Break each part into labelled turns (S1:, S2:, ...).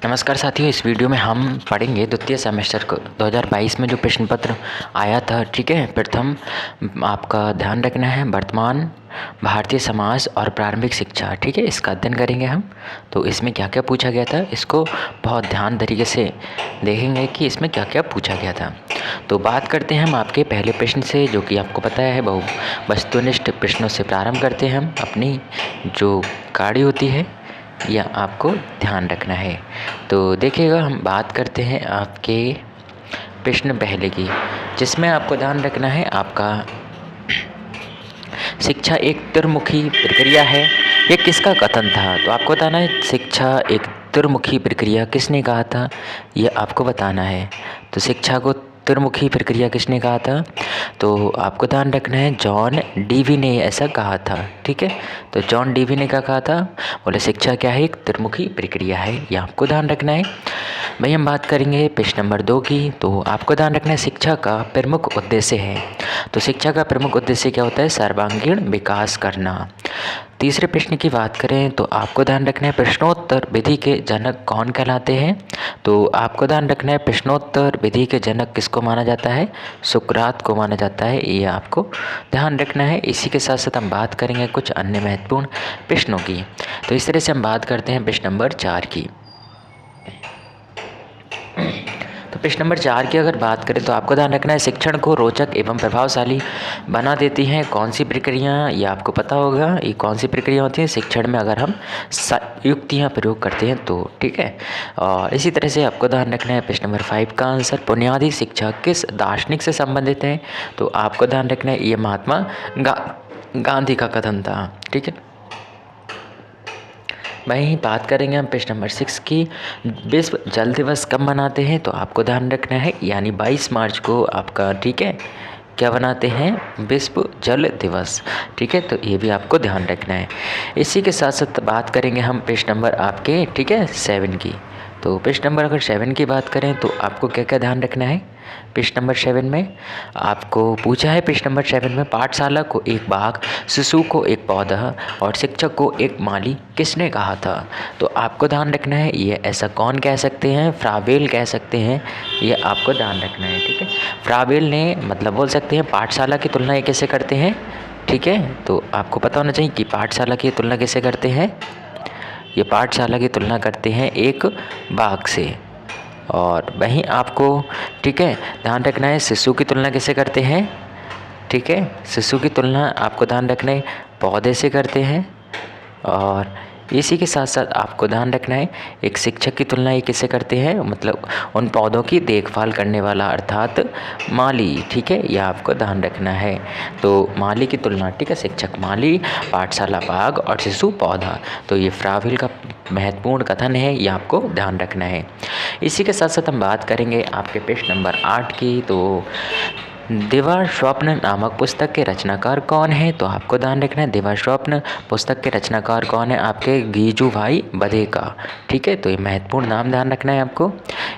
S1: नमस्कार साथियों, इस वीडियो में हम पढ़ेंगे द्वितीय सेमेस्टर को 2022 में जो प्रश्न पत्र आया था। ठीक है, प्रथम आपका ध्यान रखना है वर्तमान भारतीय समाज और प्रारंभिक शिक्षा। ठीक है, इसका अध्ययन करेंगे हम। तो इसमें क्या क्या पूछा गया था, इसको बहुत ध्यान तरीके से देखेंगे कि इसमें क्या क्या पूछा गया था। तो बात करते हैं हम आपके पहले प्रश्न से, जो कि आपको पता है बहु वस्तुनिष्ठ प्रश्नों से प्रारंभ करते हैं हम। अपनी जो गाड़ी होती है यह आपको ध्यान रखना है। तो देखिएगा, हम बात करते हैं आपके प्रश्न पहले की, जिसमें आपको ध्यान रखना है आपका शिक्षा एक त्रिमुखी प्रक्रिया है। ये किसका कथन था? तो आपको बताना है शिक्षा एक त्रिमुखी प्रक्रिया किसने कहा था, ये आपको बताना है। तो शिक्षा को त्रिमुखी प्रक्रिया किसने कहा था? तो आपको ध्यान रखना है जॉन डीवी ने ऐसा कहा था। ठीक है, तो जॉन डीवी ने क्या कहा था? बोले शिक्षा क्या है, एक त्रिमुखी प्रक्रिया है। ये आपको ध्यान रखना है। भाई हम बात करेंगे प्रश्न नंबर 2 की। तो आपको ध्यान रखना है शिक्षा का प्रमुख उद्देश्य है। तो शिक्षा का प्रमुख उद्देश्य क्या होता है? सर्वांगीण विकास करना। तीसरे प्रश्न की बात करें तो आपको ध्यान रखना है प्रश्नोत्तर विधि के जनक कौन कहलाते हैं? तो आपको ध्यान रखना है प्रश्नोत्तर विधि के जनक किसको माना जाता है? सुकरात को माना जाता है। ये आपको ध्यान रखना है। इसी के साथ साथ हम बात करेंगे कुछ अन्य महत्वपूर्ण प्रश्नों की। तो इस तरह से हम बात करते हैं प्रश्न नंबर 4 की। तो प्रश्न नंबर 4 की अगर बात करें तो आपको ध्यान रखना है शिक्षण को रोचक एवं प्रभावशाली बना देती हैं कौन सी प्रक्रिया? ये आपको पता होगा ये कौन सी प्रक्रिया होती है शिक्षण में अगर हम युक्तियाँ प्रयोग करते हैं तो। ठीक है, और इसी तरह से आपको ध्यान रखना है प्रश्न नंबर 5 का आंसर बुनियादी शिक्षा किस दार्शनिक से संबंधित है? तो आपको ध्यान रखना है ये महात्मा गांधी का कथन था। ठीक है, वहीं बात करेंगे हम प्रश्न नंबर 6 की। विश्व जल दिवस कब मनाते हैं? तो आपको ध्यान रखना है यानी 22 मार्च को आपका, ठीक है, क्या बनाते हैं? विश्व जल दिवस। ठीक है, तो ये भी आपको ध्यान रखना है। इसी के साथ साथ बात करेंगे हम प्रश्न नंबर आपके, ठीक है, 7 की। तो प्रश्न नंबर अगर 7 की बात करें तो आपको क्या क्या ध्यान रखना है? प्रश्न नंबर 7 में आपको पूछा है, प्रश्न नंबर 7 में पाठशाला को एक बाग, शिशु को एक पौधा और शिक्षक को एक माली किसने कहा था? तो आपको ध्यान रखना है ये ऐसा कौन कह सकते हैं? फ्राबेल कह सकते हैं। ये आपको ध्यान रखना है। ठीक है, फ्राबेल ने मतलब बोल सकते हैं पाठशाला की तुलना ये कैसे करते हैं? ठीक है, तो आपको पता होना चाहिए कि पाठशाला की तुलना कैसे करते हैं। ये पाठशाला की तुलना करते हैं एक बाग से। और वहीं आपको, ठीक है, ध्यान रखना है शिशु की तुलना कैसे करते हैं? ठीक है, शिशु की तुलना आपको ध्यान रखना है पौधे से करते हैं। और इसी के साथ साथ आपको ध्यान रखना है एक शिक्षक की तुलना ये किससे करते हैं? मतलब उन पौधों की देखभाल करने वाला अर्थात माली। ठीक है, यह आपको ध्यान रखना है। तो माली की तुलना, ठीक है, शिक्षक माली, पाठशाला बाग और शिशु पौधा। तो ये फ्राबेल का महत्वपूर्ण कथन है, ये आपको ध्यान रखना है। इसी के साथ साथ हम बात करेंगे आपके प्रश्न नंबर 8 की। तो दीवार स्वप्न नामक पुस्तक के रचनाकार कौन है? तो आपको ध्यान रखना है दीवार स्वप्न पुस्तक के रचनाकार कौन है? आपके गीजू भाई बधेका। ठीक है, तो ये महत्वपूर्ण नाम ध्यान रखना है आपको।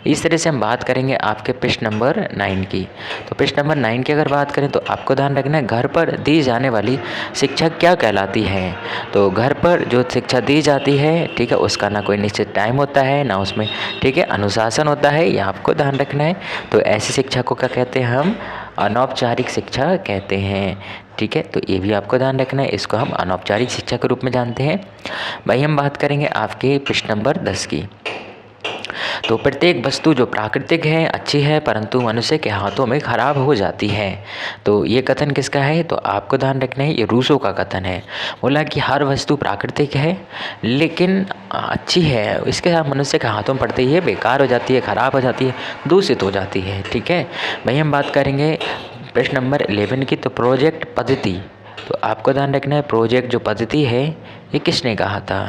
S1: इस तरह से हम बात करेंगे आपके प्रश्न नंबर 9 की। तो प्रश्न नंबर 9 की अगर बात करें तो आपको ध्यान रखना है घर पर दी जाने वाली शिक्षा क्या कहलाती है? तो घर पर जो शिक्षा दी जाती है, ठीक है, उसका ना कोई निश्चित टाइम होता है ना उसमें, ठीक है, अनुशासन होता है। ये आपको ध्यान रखना है। तो ऐसी शिक्षा को क्या कहते हैं हम? अनौपचारिक शिक्षा कहते हैं। ठीक है, तो ये भी आपको ध्यान रखना है, इसको हम अनौपचारिक शिक्षा के रूप में जानते हैं। वही हम बात करेंगे आपके प्रश्न नंबर 10 की। तो प्रत्येक वस्तु जो प्राकृतिक है अच्छी है परंतु मनुष्य के हाथों में खराब हो जाती है। तो ये कथन किसका है? तो आपको ध्यान रखना है ये रूसो का कथन है। बोला कि हर वस्तु प्राकृतिक है लेकिन अच्छी है, इसके साथ मनुष्य के हाथों में पड़ते ही ये बेकार हो जाती है, खराब हो जाती है, दूषित हो जाती है। ठीक है, वही हम बात करेंगे प्रश्न नंबर 11 की। तो प्रोजेक्ट पद्धति, तो आपको ध्यान रखना है प्रोजेक्ट जो पद्धति है ये किसने कहा था?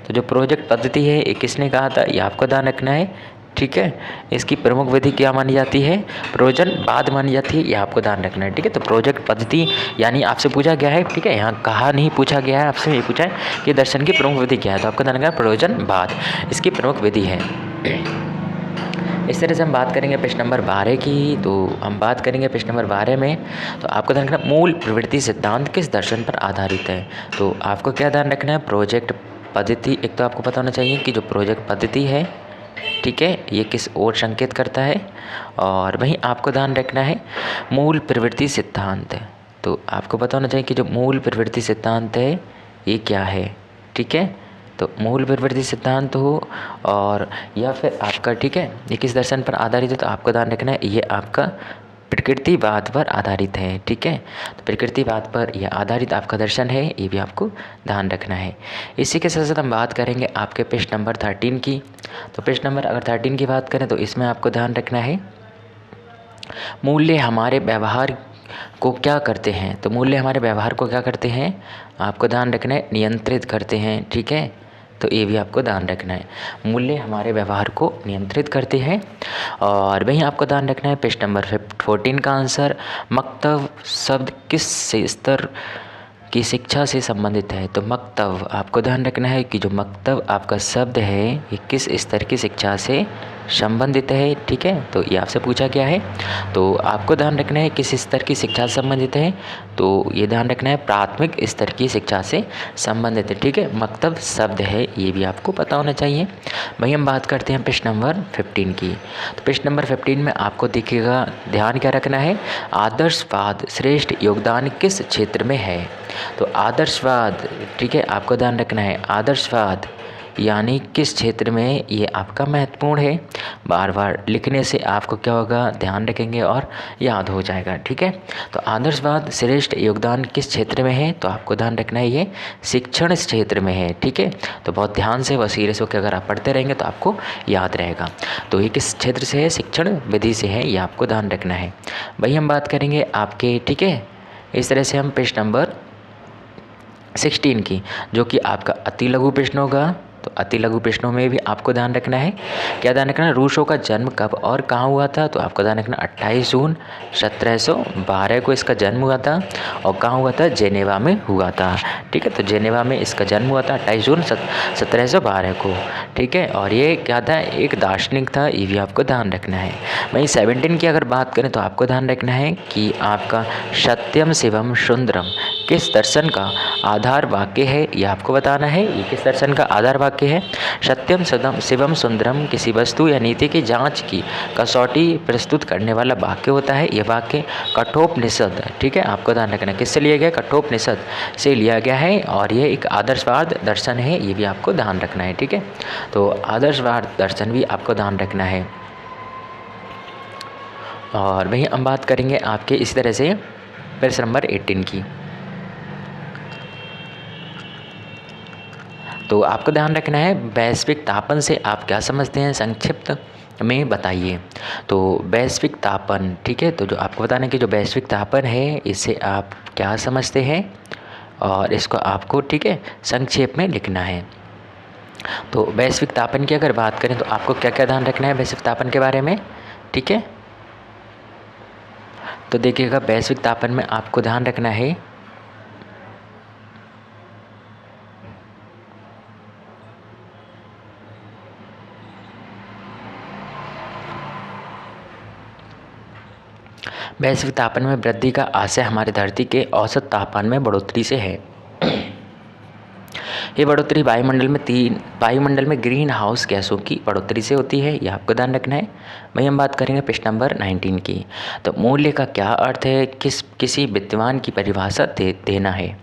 S1: तो जो प्रोजेक्ट पद्धति है ये किसने कहा था, ये आपको ध्यान रखना है। ठीक है, इसकी प्रमुख विधि क्या मानी जाती है? प्रयोजनवाद मानी जाती है, ये आपको ध्यान रखना है। ठीक है, तो प्रोजेक्ट पद्धति यानी आपसे पूछा गया है, ठीक है, यहाँ कहा नहीं पूछा गया है, आपसे ये पूछा है कि दर्शन की प्रमुख विधि क्या है, तो आपको ध्यान रखना है प्रयोजनवाद इसकी प्रमुख विधि है। इस तरह से हम बात करेंगे प्रश्न नंबर 12 की। तो हम बात करेंगे प्रश्न नंबर 12 में, तो आपको ध्यान रखना मूल प्रवृत्ति सिद्धांत किस दर्शन पर आधारित है? तो आपको क्या ध्यान रखना है? प्रोजेक्ट पद्धति। एक तो आपको पता होना चाहिए कि जो प्रोजेक्ट पद्धति है, ठीक है, ये किस ओर संकेत करता है। और वहीं आपको ध्यान रखना है मूल प्रवृत्ति सिद्धांत। तो आपको पता होना चाहिए कि जो मूल प्रवृत्ति सिद्धांत है ये क्या है, ठीक है। तो मूल प्रवृत्ति सिद्धांत हो और या फिर आपका, ठीक है, ये किस दर्शन पर आधारित है, तो आपको ध्यान रखना है ये आपका प्रकृतिवाद पर आधारित है, ठीक है। तो प्रकृतिवाद पर यह आधारित आपका दर्शन है, ये भी आपको ध्यान रखना है। इसी के साथ साथ हम बात करेंगे आपके पृष्ठ नंबर 13 की। तो पृष्ठ नंबर अगर 13 की बात करें तो इसमें आपको ध्यान रखना है मूल्य हमारे व्यवहार को क्या करते हैं। तो मूल्य हमारे व्यवहार को क्या करते हैं, आपको ध्यान रखना है नियंत्रित करते हैं, ठीक है। तो ये भी आपको ध्यान रखना है, मूल्य हमारे व्यवहार को नियंत्रित करते हैं। और वहीं आपको ध्यान रखना है पेज नंबर 14 का आंसर, मक्तब शब्द किस स्तर की शिक्षा से संबंधित है। तो मक्तब, आपको ध्यान रखना है कि जो मक्तब आपका शब्द है ये किस स्तर की शिक्षा से संबंधित है, ठीक है। तो ये आपसे पूछा गया है, तो आपको ध्यान रखना है किस स्तर की शिक्षा से संबंधित है। तो ये ध्यान रखना है प्राथमिक स्तर की शिक्षा से संबंधित है, ठीक है। मक्तब शब्द है, ये भी आपको पता होना चाहिए। वहीं हम बात करते हैं पृष्ठ नंबर 15 की। तो पृष्ठ नंबर 15 में आपको दिखेगा, ध्यान क्या रखना है, आदर्शवाद श्रेष्ठ योगदान किस क्षेत्र में है। तो आदर्शवाद, ठीक है, आपको ध्यान रखना है आदर्शवाद यानी किस क्षेत्र में, ये आपका महत्वपूर्ण है। बार बार लिखने से आपको क्या होगा, ध्यान रखेंगे और याद हो जाएगा, ठीक है। तो आदर्शवाद श्रेष्ठ योगदान किस क्षेत्र में है, तो आपको ध्यान रखना है ये शिक्षण क्षेत्र में है, ठीक है। तो बहुत ध्यान से व सीरियस होकर अगर आप पढ़ते रहेंगे तो आपको याद रहेगा। तो ये किस क्षेत्र से है, शिक्षण विधि से है, ये आपको ध्यान रखना है। वही हम बात करेंगे आपके, ठीक है, इस तरह से हम पेज नंबर 16 की, जो कि आपका अति लघु प्रश्न होगा। तो अति लघु प्रश्नों में भी आपको ध्यान रखना है, क्या ध्यान रखना है, रूसो का जन्म कब और कहाँ हुआ था। तो आपको ध्यान रखना 28 जून 1712 को इसका जन्म हुआ था और कहाँ हुआ था, जेनेवा में हुआ था, ठीक है। तो जेनेवा में इसका जन्म हुआ था 28 जून 1712 को, ठीक है। और ये क्या था, एक दार्शनिक था, ये भी आपको ध्यान रखना है। वहीं 17 की अगर बात करें तो आपको ध्यान रखना है कि आपका सत्यम शिवम सुंदरम किस दर्शन का आधार वाक्य है, ये आपको बताना है, ये किस दर्शन का आधार वाक्य है। सत्यम सदम शिवम सुंदरम किसी वस्तु या नीति की जांच की कसौटी प्रस्तुत करने वाला वाक्य होता है। यह वाक्य कठोपनिषद, ठीक है, आपको ध्यान रखना है किससे लिया गया, कठोपनिषद से लिया गया है और ये एक आदर्शवाद दर्शन है, ये भी आपको ध्यान रखना है, ठीक है। तो आदर्शवाद दर्शन भी आपको ध्यान रखना है। और वहीं हम बात करेंगे आपके इसी तरह से पेज नंबर 18 की। तो आपको ध्यान रखना है वैश्विक तापन से आप क्या समझते हैं, संक्षिप्त में बताइए। तो वैश्विक तापन, ठीक है, तो जो आपको बताना है कि जो वैश्विक तापन है इससे आप क्या समझते हैं और इसको आपको, ठीक है, संक्षेप में लिखना है। तो वैश्विक तापन की अगर बात करें तो आपको क्या क्या ध्यान रखना है वैश्विक तापन के बारे में, ठीक है। तो देखिएगा वैश्विक तापन में आपको ध्यान रखना है वैश्विक तापन में वृद्धि का आशय हमारी धरती के औसत तापमान में बढ़ोतरी से है। ये बढ़ोतरी वायुमंडल में ग्रीन हाउस गैसों की बढ़ोतरी से होती है, ये आपको ध्यान रखना है। वहीं हम बात करेंगे पृष्ठ नंबर 19 की। तो मूल्य का क्या अर्थ है, किसी विद्वान की परिभाषा देना है।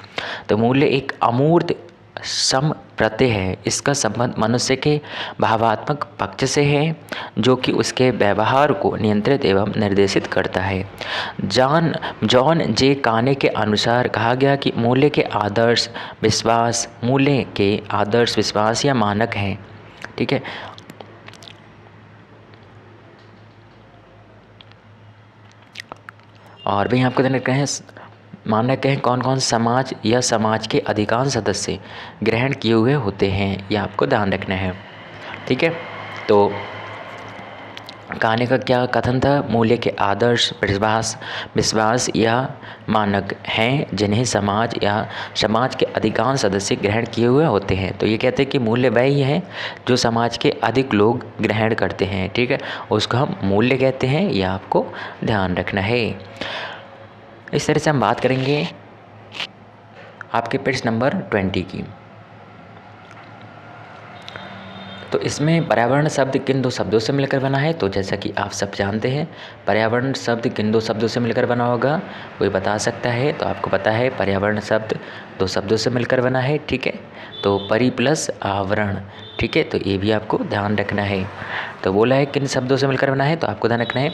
S1: तो मूल्य एक अमूर्त संप्रत्यय है, इसका संबंध मनुष्य के भावात्मक पक्ष से है जो कि उसके व्यवहार को नियंत्रित एवं निर्देशित करता है। जॉन जे काने के अनुसार कहा गया कि मूल्य के आदर्श विश्वास या मानक हैं, ठीक है। और भी आपको ध्यान रखना है मानक हैं कौन कौन, समाज या समाज के अधिकांश सदस्य ग्रहण किए हुए होते हैं, ये आपको ध्यान रखना है, ठीक है। तो काने का क्या कथन था, मूल्य के आदर्श विश्वास या मानक हैं जिन्हें समाज के अधिकांश सदस्य ग्रहण किए हुए होते हैं। तो ये कहते हैं कि मूल्य वही है जो समाज के अधिक लोग ग्रहण करते हैं, ठीक है, उसको हम मूल्य कहते हैं, ये आपको ध्यान रखना है। इस तरह से हम बात करेंगे आपके पेज नंबर 20 की। तो इसमें पर्यावरण शब्द किन दो शब्दों से मिलकर बना है? तो जैसा कि आप सब जानते हैं, पर्यावरण शब्द किन दो शब्दों से मिलकर बना होगा, कोई बता सकता है? तो आपको पता है पर्यावरण शब्द दो शब्दों से मिलकर बना है, ठीक है। तो परि प्लस आवरण, ठीक है, तो ये भी आपको ध्यान रखना है। तो बोला है किन शब्दों से मिलकर बना है, तो आपको ध्यान रखना है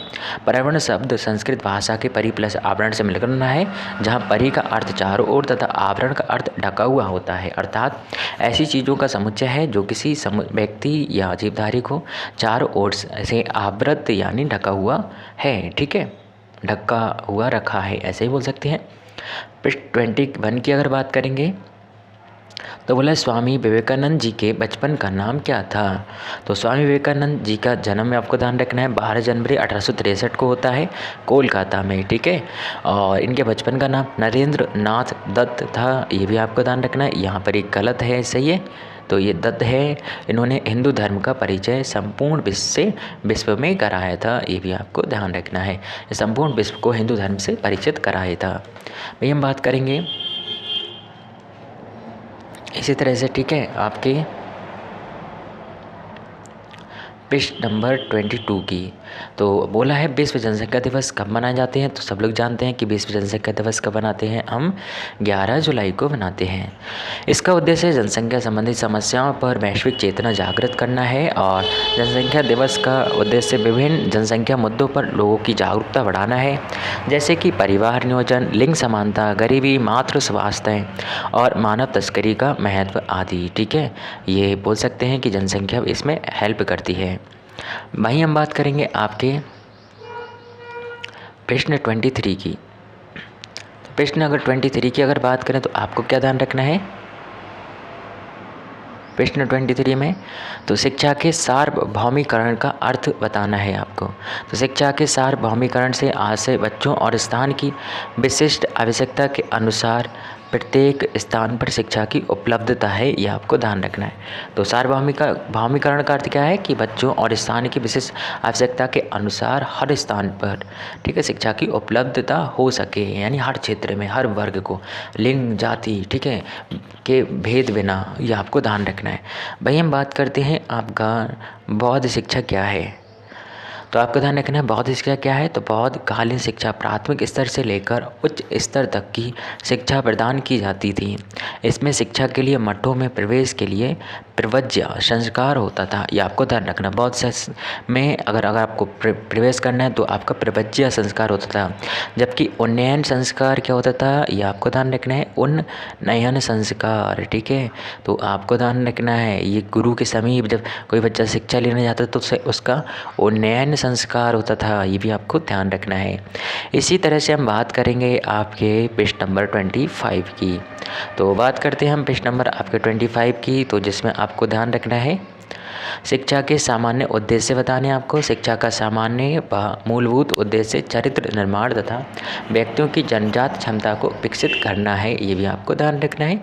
S1: पर्यावरण शब्द संस्कृत भाषा के परि प्लस आवरण से मिलकर बना है, जहाँ परि का अर्थ चारों ओर तथा आवरण का अर्थ ढका हुआ होता है, अर्थात ऐसी चीज़ों का समुच्चय है जो किसी व्यक्ति या जीवधारी को चारों ओर से आवृत यानी ढका हुआ है, ठीक है, ढका हुआ रखा है, ऐसे ही बोल सकते हैं। पृष्ठ 21 की अगर बात करेंगे तो बोला स्वामी विवेकानंद जी के बचपन का नाम क्या था? तो स्वामी विवेकानंद जी का जन्म में आपको ध्यान रखना है 12 जनवरी 1863 को होता है कोलकाता में, ठीक है। और इनके बचपन का नाम नरेंद्र नाथ दत्त था, ये भी आपको ध्यान रखना है। यहाँ पर एक गलत है, सही है, तो ये दत्त है। इन्होंने हिंदू धर्म का परिचय संपूर्ण विश्व में कराया था, ये भी आपको ध्यान रखना है। संपूर्ण विश्व को हिंदू धर्म से परिचित कराया था। भाई हम बात करेंगे इसी तरह से, ठीक है, आपके पृष्ठ नंबर 22 की। तो बोला है विश्व जनसंख्या दिवस कब मनाए जाते हैं? तो सब लोग जानते हैं कि विश्व जनसंख्या दिवस कब मनाते हैं, हम 11 जुलाई को मनाते हैं। इसका उद्देश्य जनसंख्या संबंधी समस्याओं पर वैश्विक चेतना जागृत करना है और जनसंख्या दिवस का उद्देश्य विभिन्न जनसंख्या मुद्दों पर लोगों की जागरूकता बढ़ाना है, जैसे कि परिवार नियोजन, लिंग समानता, गरीबी, मातृ स्वास्थ्य और मानव तस्करी का महत्व आदि, ठीक है। ये बोल सकते हैं कि जनसंख्या इसमें हेल्प करती है। वहीं हम बात करेंगे आपके प्रश्न 23 की। तो प्रश्न अगर 23 की अगर बात करें तो आपको क्या ध्यान रखना है प्रश्न 23 में? तो शिक्षा के सार्वभौमिकरण का अर्थ बताना है आपको। तो शिक्षा के सार्वभौमिकरण से आशय बच्चों और स्थान की विशिष्ट आवश्यकता के अनुसार प्रत्येक स्थान पर शिक्षा की उपलब्धता है, यह आपको ध्यान रखना है। तो सार्वभौमिकरण का अर्थ क्या है कि बच्चों और स्थान की विशिष्ट आवश्यकता के अनुसार हर स्थान पर, ठीक है, शिक्षा की उपलब्धता हो सके, यानी हर क्षेत्र में हर वर्ग को, लिंग, जाति, ठीक है, के भेद बिना, यह आपको ध्यान रखना है। भाई हम बात करते हैं आपका बौद्ध शिक्षा क्या है। तो आपको ध्यान रखना है बौद्ध शिक्षा क्या है। तो बौद्ध कालीन शिक्षा प्राथमिक स्तर से लेकर उच्च स्तर तक की शिक्षा प्रदान की जाती थी। इसमें शिक्षा के लिए मठों में प्रवेश के लिए प्रवज्य संस्कार होता था, ये आपको ध्यान रखना। बौद्ध में अगर आपको प्रवेश करना है तो आपका प्रवज्य संस्कार होता था, जबकि उन्नयन संस्कार क्या होता था, ये आपको ध्यान रखना है, उन्नयन संस्कार, ठीक है। तो आपको ध्यान रखना है ये गुरु के समीप जब कोई बच्चा शिक्षा लेने जाता तो उसका उन्नयन संस्कार होता था, ये भी आपको ध्यान रखना है। इसी तरह से हम बात करेंगे आपके पृष्ठ नंबर 25 की। तो बात करते हैं हम पृष्ठ नंबर आपके 25 की, तो जिसमें आपको ध्यान रखना है शिक्षा के सामान्य उद्देश्य बताने आपको। शिक्षा का सामान्य मूलभूत उद्देश्य चरित्र निर्माण तथा व्यक्तियों की जन्मजात क्षमता को विकसित करना है, ये भी आपको ध्यान रखना है।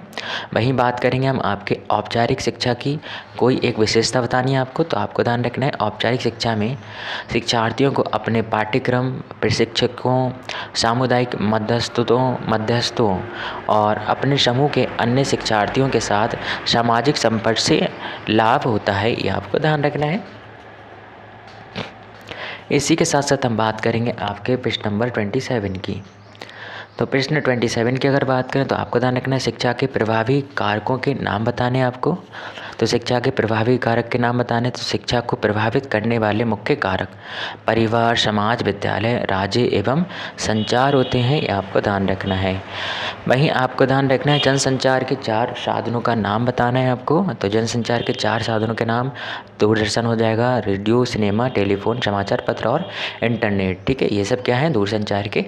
S1: वहीं बात करेंगे हम आपके औपचारिक शिक्षा की, कोई एक विशेषता बतानी है आपको, तो आपको ध्यान रखना है औपचारिक शिक्षा में शिक्षार्थियों को अपने पाठ्यक्रम, प्रशिक्षकों, सामुदायिक मध्यस्थों और अपने समूह के अन्य शिक्षार्थियों के साथ सामाजिक संपर्क से लाभ होता है, ये आपको ध्यान रखना है। इसी के साथ साथ हम बात करेंगे आपके प्रश्न नंबर 27 की। तो प्रश्न 27 की अगर बात करें तो आपको ध्यान रखना है शिक्षा के प्रभावी कारकों के नाम बताने आपको। तो शिक्षा के प्रभावी कारक के नाम बताने, तो शिक्षा को प्रभावित करने वाले मुख्य कारक परिवार, समाज, विद्यालय, राज्य एवं संचार होते हैं, ये आपको ध्यान रखना है। वहीं आपको ध्यान रखना है जनसंचार के 4 साधनों का नाम बताना है आपको। तो जनसंचार के 4 साधनों के नाम दूरदर्शन हो जाएगा, रेडियो, सिनेमा, टेलीफोन, समाचार पत्र और इंटरनेट, ठीक है। ये सब क्या है, दूरसंचार के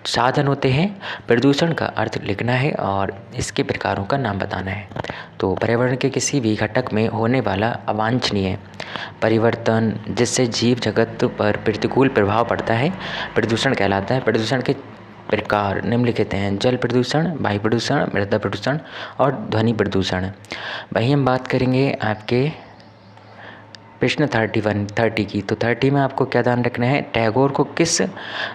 S1: साधन होते हैं। प्रदूषण का अर्थ लिखना है और इसके प्रकारों का नाम बताना है। तो पर्यावरण के किसी भी घटक में होने वाला अवांछनीय परिवर्तन जिससे जीव जगत पर प्रतिकूल प्रभाव पड़ता है प्रदूषण कहलाता है। प्रदूषण के प्रकार निम्नलिखित हैं: जल प्रदूषण, वायु प्रदूषण, मृदा प्रदूषण और ध्वनि प्रदूषण। वहीं हम बात करेंगे आपके प्रश्न 30 की। तो 30 में आपको क्या ध्यान रखना है, टैगोर को किस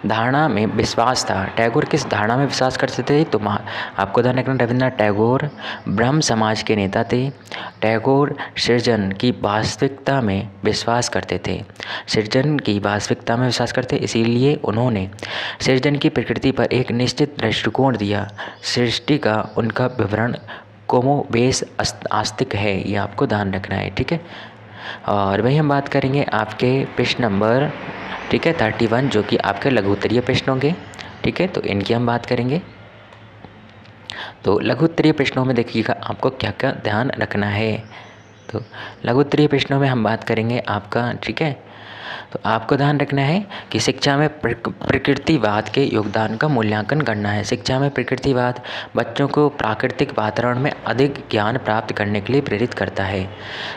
S1: धारणा में विश्वास था, टैगोर किस धारणा में विश्वास करते थे। तो आपको ध्यान रखना, रविन्द्रनाथ टैगोर ब्रह्म समाज के नेता थे। टैगोर सृजन की वास्तविकता में विश्वास करते थे, सृजन की वास्तविकता में विश्वास करते, इसीलिए उन्होंने सृजन की प्रकृति पर एक निश्चित दृष्टिकोण दिया। सृष्टि का उनका विवरण कोमोबेश आस्तिक है, ये आपको ध्यान रखना है, ठीक है। और वही हम बात करेंगे आपके प्रश्न नंबर, ठीक है, 31, जो कि आपके लघु उत्तरीय प्रश्न होंगे, ठीक है। तो इनकी हम बात करेंगे। तो लघु उत्तरीय प्रश्नों में देखिएगा आपको क्या क्या ध्यान रखना है। तो लघु उत्तरीय प्रश्नों में हम बात करेंगे आपका, ठीक है। तो आपको ध्यान रखना है कि शिक्षा में प्रकृतिवाद के योगदान का मूल्यांकन करना है। शिक्षा में प्रकृतिवाद बच्चों को प्राकृतिक वातावरण में अधिक ज्ञान प्राप्त करने के लिए प्रेरित करता है।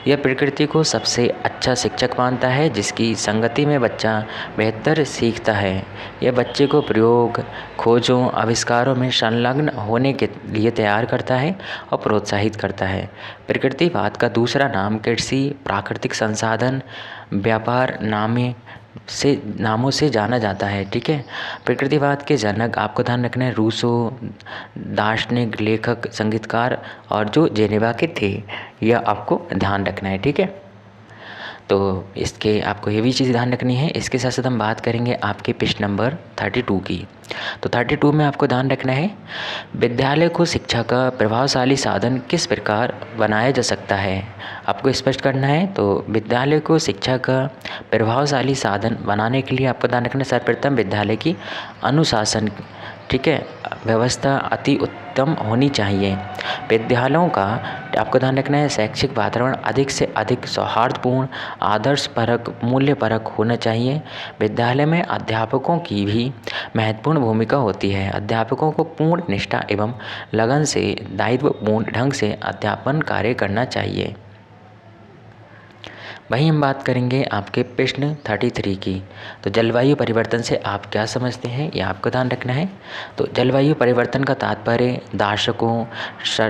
S1: यह प्रकृति को सबसे अच्छा शिक्षक मानता है, जिसकी संगति में बच्चा बेहतर सीखता है। यह बच्चे को प्रयोग, खोजों, आविष्कारों में संलग्न होने के लिए तैयार करता है और प्रोत्साहित करता है। प्रकृतिवाद का दूसरा नाम कृषि, प्राकृतिक संसाधन, व्यापार नामों से जाना जाता है, ठीक है। प्रकृतिवाद के जनक आपको ध्यान रखना है रूसो, दार्शनिक, लेखक, संगीतकार और जो जेनेवा के थे, यह आपको ध्यान रखना है, ठीक है। तो इसके आपको ये भी चीज़ ध्यान रखनी है। इसके साथ साथ हम बात करेंगे आपके प्रश्न नंबर 32 की। तो 32 में आपको ध्यान रखना है, विद्यालय को शिक्षा का प्रभावशाली साधन किस प्रकार बनाया जा सकता है, आपको स्पष्ट करना है। तो विद्यालय को शिक्षा का प्रभावशाली साधन बनाने के लिए आपको ध्यान रखना है, सर्वप्रथम विद्यालय की अनुशासन, ठीक है, व्यवस्था अति उत्तम होनी चाहिए। विद्यालयों का आपको ध्यान रखना है शैक्षिक वातावरण अधिक से अधिक सौहार्दपूर्ण, आदर्शपरक, मूल्यपरक होना चाहिए। विद्यालय में अध्यापकों की भी महत्वपूर्ण भूमिका होती है। अध्यापकों को पूर्ण निष्ठा एवं लगन से दायित्वपूर्ण ढंग से अध्यापन कार्य करना चाहिए। वहीं हम बात करेंगे आपके प्रश्न 33 की। तो जलवायु परिवर्तन से आप क्या समझते हैं, ये आपको ध्यान रखना है। तो जलवायु परिवर्तन का तात्पर्य दशकों,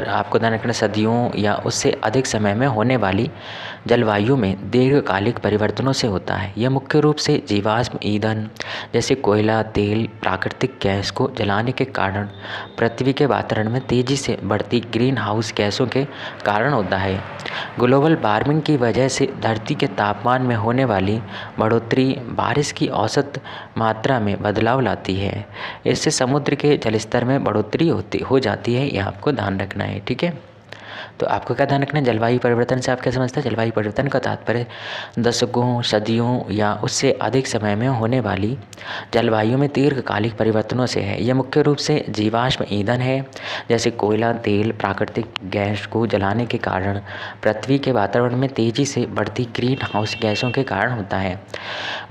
S1: आपको ध्यान रखना सदियों या उससे अधिक समय में होने वाली जलवायु में दीर्घकालिक परिवर्तनों से होता है। यह मुख्य रूप से जीवाश्म ईंधन जैसे कोयला, तेल, प्राकृतिक गैस को जलाने के कारण पृथ्वी के वातावरण में तेज़ी से बढ़ती ग्रीन हाउस गैसों के कारण होता है। ग्लोबल वार्मिंग की वजह से धरती के तापमान में होने वाली बढ़ोतरी बारिश की औसत मात्रा में बदलाव लाती है। इससे समुद्र के जलस्तर में बढ़ोतरी हो जाती है, यह आपको ध्यान रखना है, ठीक है। तो आपको क्या ध्यान रखना है, जलवायु परिवर्तन से आप क्या समझते हैं। जलवायु परिवर्तन का तात्पर्य दशकों, सदियों या उससे अधिक समय में होने वाली जलवायु में दीर्घकालिक परिवर्तनों से है। यह मुख्य रूप से जीवाश्म ईंधन है जैसे कोयला, तेल, प्राकृतिक गैस को जलाने के कारण पृथ्वी के वातावरण में तेज़ी से बढ़ती ग्रीन हाउस गैसों के कारण होता है।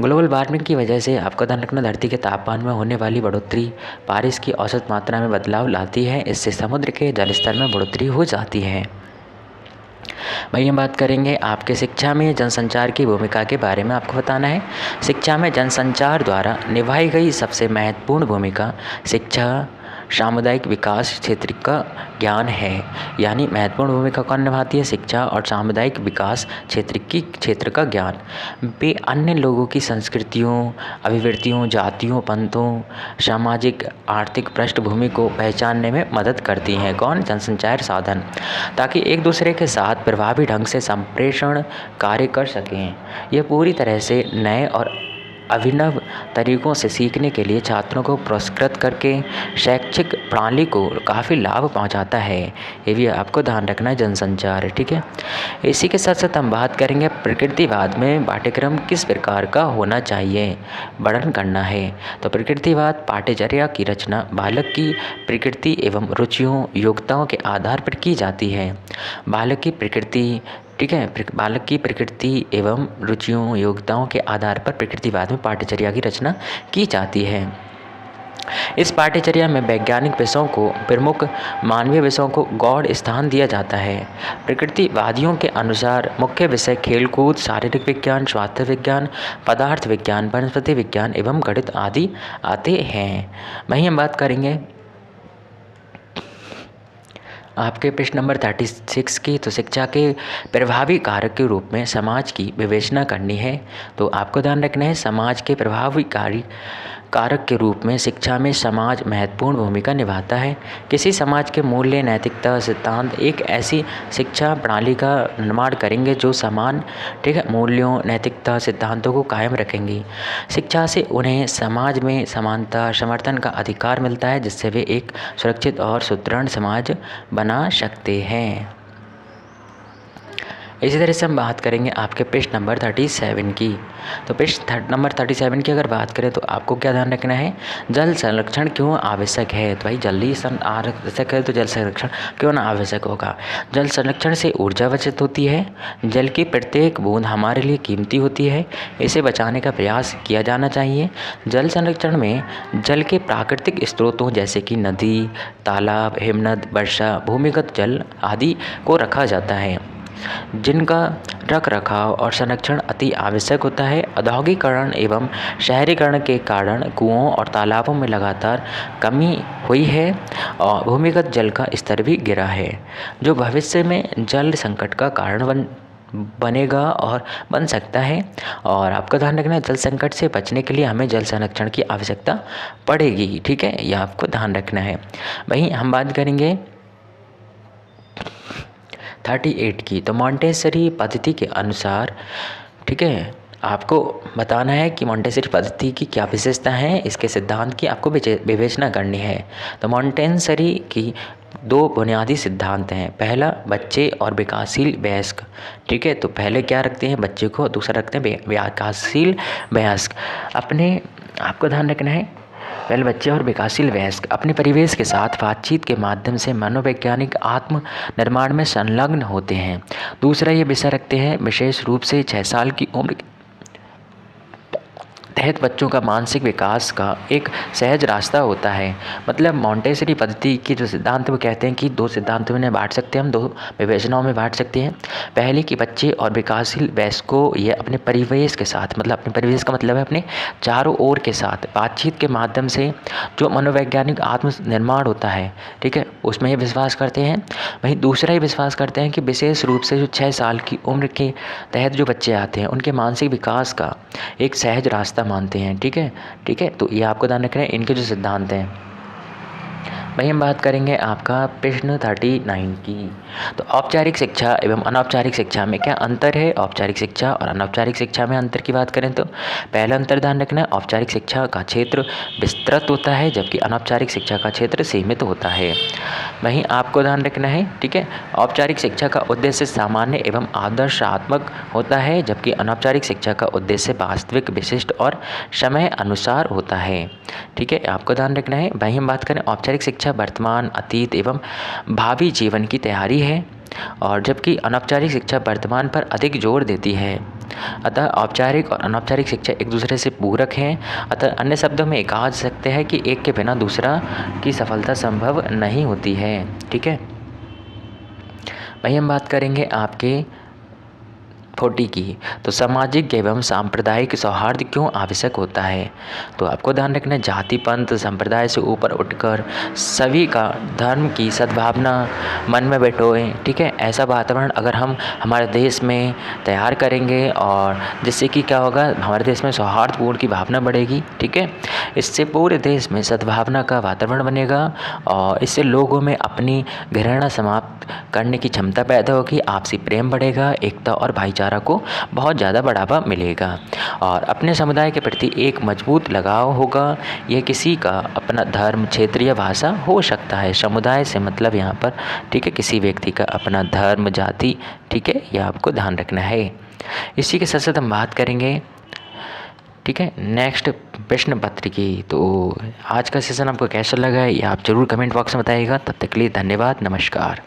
S1: ग्लोबल वार्मिंग की वजह से आपको ध्यान रखना धरती के तापमान में होने वाली बढ़ोतरी बारिश की औसत मात्रा में बदलाव लाती है। इससे समुद्र के जलस्तर में बढ़ोतरी हो जाती है। वही हम बात करेंगे आपके शिक्षा में जनसंचार की भूमिका के बारे में आपको बताना है। शिक्षा में जनसंचार द्वारा निभाई गई सबसे महत्वपूर्ण भूमिका शिक्षा सामुदायिक विकास क्षेत्र का ज्ञान है। यानी महत्वपूर्ण भूमिका कौन निभाती है, शिक्षा और सामुदायिक विकास क्षेत्र का ज्ञान। वे अन्य लोगों की संस्कृतियों, अभिवृत्तियों, जातियों, पंथों, सामाजिक आर्थिक पृष्ठभूमि को पहचानने में मदद करती हैं। कौन, जनसंचार साधन, ताकि एक दूसरे के साथ प्रभावी ढंग से संप्रेषण कार्य कर सकें। यह पूरी तरह से नए और अभिनव तरीकों से सीखने के लिए छात्रों को पुरस्कृत करके शैक्षिक प्रणाली को काफ़ी लाभ पहुंचाता है। ये भी आपको ध्यान रखना है, जनसंचार, ठीक है। इसी के साथ साथ हम बात करेंगे प्रकृतिवाद में पाठ्यक्रम किस प्रकार का होना चाहिए, वर्णन करना है। तो प्रकृतिवाद पाठ्यचर्या की रचना बालक की प्रकृति एवं रुचियों, योग्यताओं के आधार पर की जाती है। बालक की प्रकृति, ठीक है, बालक की प्रकृति एवं रुचियों, योग्यताओं के आधार पर प्रकृतिवाद में पाठ्यचर्या की रचना की जाती है। इस पाठ्यचर्या में वैज्ञानिक विषयों को प्रमुख, मानवीय विषयों को गौण स्थान दिया जाता है। प्रकृतिवादियों के अनुसार मुख्य विषय खेलकूद, शारीरिक विज्ञान, स्वास्थ्य विज्ञान, पदार्थ विज्ञान, वनस्पति विज्ञान एवं गणित आदि आते हैं। वहीं हम बात करेंगे आपके प्रश्न नंबर 36 की, तो शिक्षा के प्रभावी कारक के रूप में समाज की विवेचना करनी है। तो आपको ध्यान रखना है, समाज के प्रभावकारी कारक के रूप में शिक्षा में समाज महत्वपूर्ण भूमिका निभाता है। किसी समाज के मूल्य, नैतिकता, सिद्धांत एक ऐसी शिक्षा प्रणाली का निर्माण करेंगे जो समान, ठीक है, मूल्यों, नैतिकता, सिद्धांतों को कायम रखेंगी। शिक्षा से उन्हें समाज में समानता, समर्थन का अधिकार मिलता है, जिससे वे एक सुरक्षित और सुदृढ़ समाज बना सकते हैं। इसी तरह से हम बात करेंगे आपके पृष्ठ नंबर 37 की। तो पृष्ठ नंबर 37 की अगर बात करें तो आपको क्या ध्यान रखना है, जल संरक्षण क्यों आवश्यक है। तो भाई जल ही आवश्यक है तो जल संरक्षण क्यों ना आवश्यक होगा। जल संरक्षण से ऊर्जा बचत होती है। जल की प्रत्येक बूंद हमारे लिए कीमती होती है, इसे बचाने का प्रयास किया जाना चाहिए। जल संरक्षण में जल के प्राकृतिक स्रोतों जैसे कि नदी, तालाब, हिमनद, वर्षा, भूमिगत जल आदि को रखा जाता है, जिनका रख रखाव और संरक्षण अति आवश्यक होता है। औद्योगिकरण एवं शहरीकरण के कारण कुओं और तालाबों में लगातार कमी हुई है और भूमिगत जल का स्तर भी गिरा है, जो भविष्य में जल संकट का कारण बनेगा और बन सकता है। और आपका ध्यान रखना है, जल संकट से बचने के लिए हमें जल संरक्षण की आवश्यकता पड़ेगी, ठीक है, यह आपको ध्यान रखना है। वहीं हम बात करेंगे 38 की। तो मॉन्टेसरी पद्धति के अनुसार, ठीक है, आपको बताना है कि मॉन्टेसरी पद्धति की क्या विशेषता है, इसके सिद्धांत की आपको विवेचना करनी है। तो मॉन्टेसरी की दो बुनियादी सिद्धांत हैं। पहला, बच्चे और विकासशील वयस्क, ठीक है। तो पहले क्या रखते हैं, बच्चे को, दूसरा रखते हैं विकासशील वयस्क। आपको ध्यान रखना है, पहले बच्चे और विकासशील वयस्क अपने परिवेश के साथ बातचीत के माध्यम से मनोवैज्ञानिक आत्म निर्माण में संलग्न होते हैं। दूसरा ये विषय रखते हैं, विशेष रूप से 6 साल की उम्र तहत बच्चों का मानसिक विकास का एक सहज रास्ता होता है। मतलब मॉन्टेसरी पद्धति की जो सिद्धांत वो कहते हैं कि दो सिद्धांतों में बांट सकते हैं हम, दो विवेचनाओं में बांट सकते हैं। पहले कि बच्चे और विकासशील वयस्क को ये अपने परिवेश के साथ, मतलब अपने परिवेश का मतलब है अपने चारों ओर के साथ बातचीत के माध्यम से जो मनोवैज्ञानिक आत्म निर्माण होता है, ठीक है, उसमें ये विश्वास करते हैं। वहीं दूसरा ये विश्वास करते हैं कि विशेष रूप से जो 6 साल की उम्र के तहत जो बच्चे आते हैं उनके मानसिक विकास का एक सहज रास्ता मानते हैं, ठीक है। तो ये आपको ध्यान रखना है, इनके जो सिद्धांत हैं। वहीं हम बात करेंगे आपका प्रश्न 39 की। तो औपचारिक शिक्षा एवं अनौपचारिक शिक्षा में क्या अंतर है। औपचारिक शिक्षा और अनौपचारिक शिक्षा में अंतर की बात करें तो पहला अंतर ध्यान रखना है, औपचारिक शिक्षा का क्षेत्र विस्तृत होता है जबकि अनौपचारिक शिक्षा का क्षेत्र सीमित होता है। वहीं आपको ध्यान रखना है, ठीक है, औपचारिक शिक्षा का उद्देश्य सामान्य एवं आदर्शात्मक होता है जबकि अनौपचारिक शिक्षा का उद्देश्य वास्तविक, विशिष्ट और समय अनुसार होता है, ठीक है, आपको ध्यान रखना है। वहीं हम बात करें औपचारिक शिक्षा वर्तमान, अतीत एवं भावी जीवन की तैयारी है और जबकि अनौपचारिक शिक्षा वर्तमान पर अधिक जोर देती है। अतः औपचारिक और अनौपचारिक शिक्षा एक दूसरे से पूरक हैं। अतः अन्य शब्दों में कहा जा सकता है कि एक के बिना दूसरा की सफलता संभव नहीं होती है, ठीक है। वहीं हम बात करेंगे आपके 40 की। तो सामाजिक एवं सांप्रदायिक सौहार्द क्यों आवश्यक होता है। तो आपको ध्यान रखना है, जाति, पंथ, संप्रदाय से ऊपर उठकर सभी का धर्म की सद्भावना मन में बैठोए, ठीक है। ऐसा वातावरण अगर हम हमारे देश में तैयार करेंगे और जिससे कि क्या होगा, हमारे देश में सौहार्दपूर्ण की भावना बढ़ेगी, ठीक है। इससे पूरे देश में सद्भावना का वातावरण बनेगा और इससे लोगों में अपनी घृणा समाप्त करने की क्षमता पैदा होगी, आपसी प्रेम बढ़ेगा, एकता और भाईचारा को बहुत ज़्यादा बढ़ावा मिलेगा और अपने समुदाय के प्रति एक मजबूत लगाव होगा। यह किसी का अपना धर्म, क्षेत्र या भाषा हो सकता है। समुदाय से मतलब यहाँ पर, ठीक है, किसी व्यक्ति का अपना धर्म, जाति, ठीक है, यह आपको ध्यान रखना है। इसी के साथ साथ हम बात करेंगे, ठीक है, नेक्स्ट प्रश्न पत्र की। तो आज का सेशन आपको कैसा लगा है ये आप ज़रूर कमेंट बॉक्स में बताइएगा। तब तक के लिए धन्यवाद, नमस्कार।